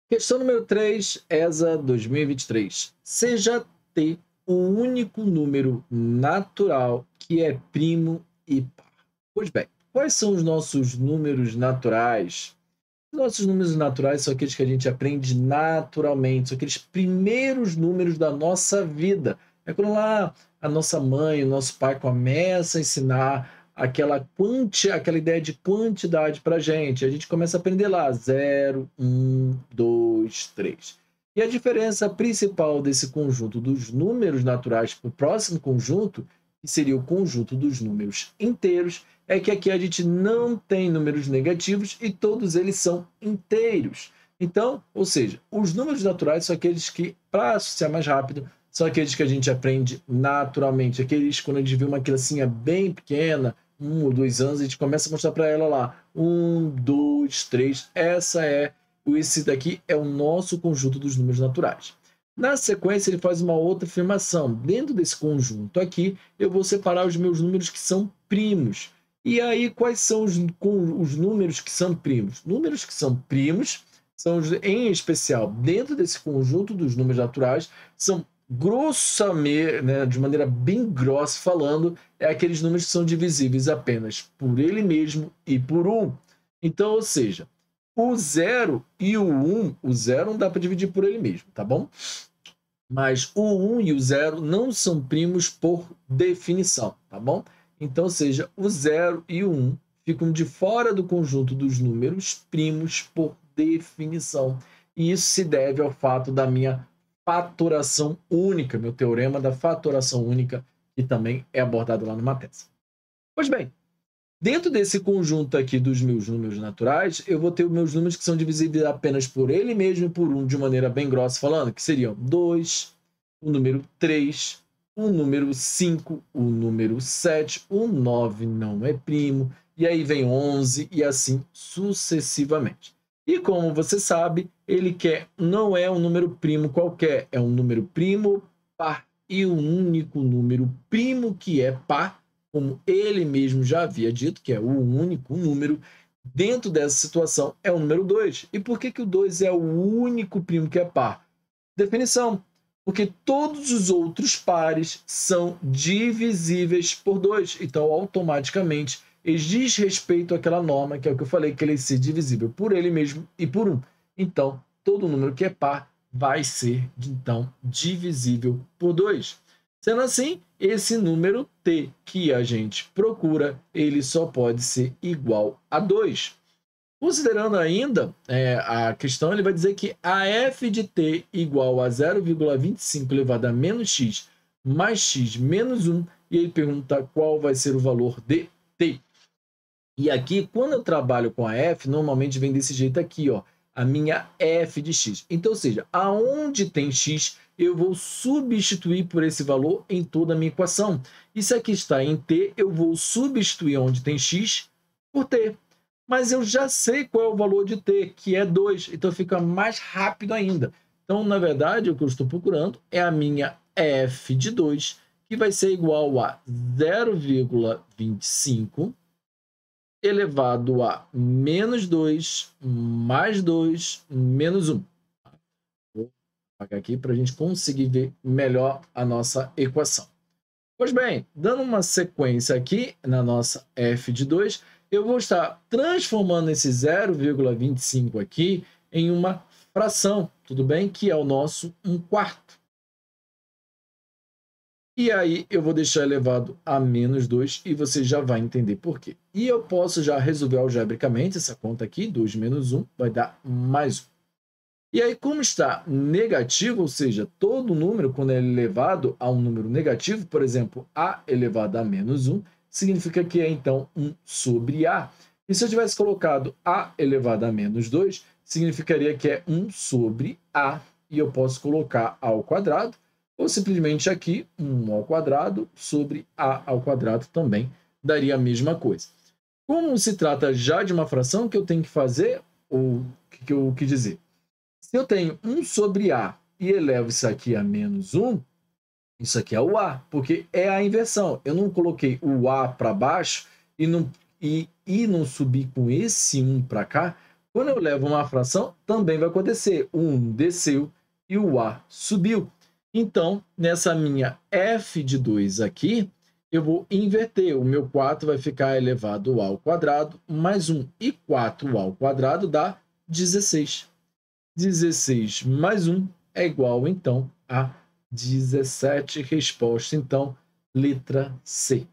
Questão número 3, ESA 2023. Seja T o único número natural que é primo e par. Pois bem, quais são os nossos números naturais? Os nossos números naturais são aqueles que a gente aprende naturalmente, são aqueles primeiros números da nossa vida. É quando lá a nossa mãe, o nosso pai começa a ensinar aquela ideia de quantidade para a gente começa a aprender lá, 0, 1, 2, 3. E a diferença principal desse conjunto dos números naturais para o próximo conjunto, que seria o conjunto dos números inteiros, é que aqui a gente não tem números negativos e todos eles são inteiros. Então, ou seja, os números naturais são aqueles que, para associar mais rápido, são aqueles que a gente aprende naturalmente. Aqueles quando a gente vê uma criancinha bem pequena, 1 ou 2 anos, a gente começa a mostrar para ela lá, 1, 2, 3, esse daqui é o nosso conjunto dos números naturais. Na sequência, ele faz uma outra afirmação. Dentro desse conjunto aqui, eu vou separar os meus números que são primos. E aí, quais são os números que são primos? Números que são primos, em especial, dentro desse conjunto dos números naturais, são grossamente, né, de maneira bem grossa falando, aqueles números que são divisíveis apenas por ele mesmo e por 1. Então, ou seja, o 0 e o 1, o 0 não dá para dividir por ele mesmo, tá bom? Mas o 1 e o 0 não são primos por definição, tá bom? Então, ou seja, o 0 e o 1 ficam de fora do conjunto dos números primos por definição. E isso se deve ao fato da minha fatoração única, meu teorema da fatoração única, que também é abordado lá numa tese. Pois bem, dentro desse conjunto aqui dos meus números naturais, eu vou ter os meus números que são divisíveis apenas por ele mesmo e por 1, de maneira bem grossa falando, que seriam 2, o número 3, o número 5, o número 7, o 9 não é primo, e aí vem 11 e assim sucessivamente. E como você sabe, não é um número primo qualquer, é um número primo par e o único número primo que é par, como ele mesmo já havia dito, que é o único número, dentro dessa situação é o número 2. E por que o 2 é o único primo que é par? Definição. Porque todos os outros pares são divisíveis por 2. Então, automaticamente, eles diz respeito àquela norma, que é o que eu falei, que ele ser divisível por ele mesmo e por 1. Então, todo número que é par vai ser, então, divisível por 2. Sendo assim, esse número t que a gente procura, ele só pode ser igual a 2. Considerando ainda a questão, ele vai dizer que a f de t igual a 0,25 elevado a menos x mais x menos 1, e ele pergunta qual vai ser o valor de t. E aqui, quando eu trabalho com a f, normalmente vem desse jeito aqui, ó, a minha f de x. Então, ou seja, aonde tem x, eu vou substituir por esse valor em toda a minha equação. E se aqui está em t, eu vou substituir onde tem x por t. Mas eu já sei qual é o valor de t, que é 2, então fica mais rápido ainda. Então, na verdade, o que eu estou procurando é a minha f de 2, que vai ser igual a 0,25 elevado a menos 2 mais 2 menos 1. Vou apagar aqui para a gente conseguir ver melhor a nossa equação. Pois bem, dando uma sequência aqui na nossa f de 2, eu vou estar transformando esse 0,25 aqui em uma fração, tudo bem? Que é o nosso 1/4. E aí eu vou deixar elevado a menos 2 e você já vai entender por quê. E eu posso já resolver algebricamente essa conta aqui, 2 menos 1 vai dar mais 1. E aí, como está negativo, ou seja, todo número, quando é elevado a um número negativo, por exemplo, a elevado a menos 1, significa que é, então, 1 sobre a. E se eu tivesse colocado a elevado a menos 2, significaria que é 1 sobre a, e eu posso colocar a ao quadrado, ou simplesmente aqui, 1 ao quadrado sobre a ao quadrado também daria a mesma coisa. Como se trata já de uma fração, o que eu tenho que fazer, ou o que eu quis dizer? Se eu tenho 1 sobre a e elevo isso aqui a menos 1, isso aqui é o a, porque é a inversão. Eu não coloquei o a para baixo e não subi com esse 1 para cá, Quando eu levo uma fração, também vai acontecer. O 1 desceu e o A subiu. Então, nessa minha f de 2 aqui, eu vou inverter. O meu 4 vai ficar elevado ao quadrado, mais 1 e 4 ao quadrado dá 16. 16 mais 1 é igual, então, a 17. Resposta, então, letra C.